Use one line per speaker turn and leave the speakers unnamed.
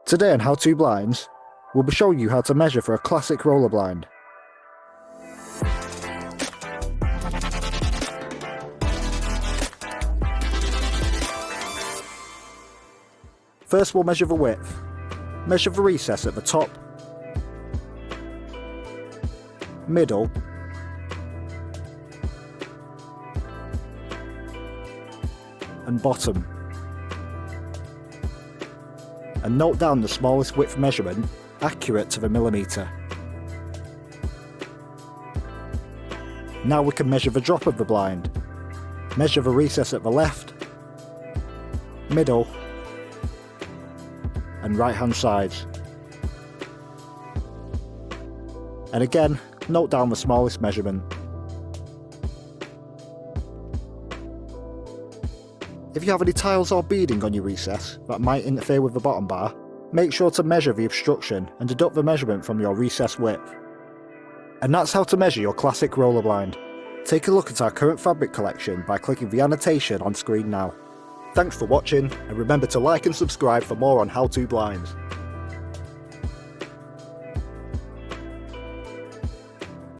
Today on How To Blinds, we'll be showing you how to measure for a classic roller blind. First we'll measure the width. Measure the recess at the top, middle, and bottom. And note down the smallest width measurement, accurate to the millimetre. Now we can measure the drop of the blind. Measure the recess at the left, middle, and right hand sides. And again, note down the smallest measurement. If you have any tiles or beading on your recess that might interfere with the bottom bar, make sure to measure the obstruction and deduct the measurement from your recess width. And that's how to measure your classic roller blind. Take a look at our current fabric collection by clicking the annotation on screen now. Thanks for watching, and remember to like and subscribe for more on How To Blinds.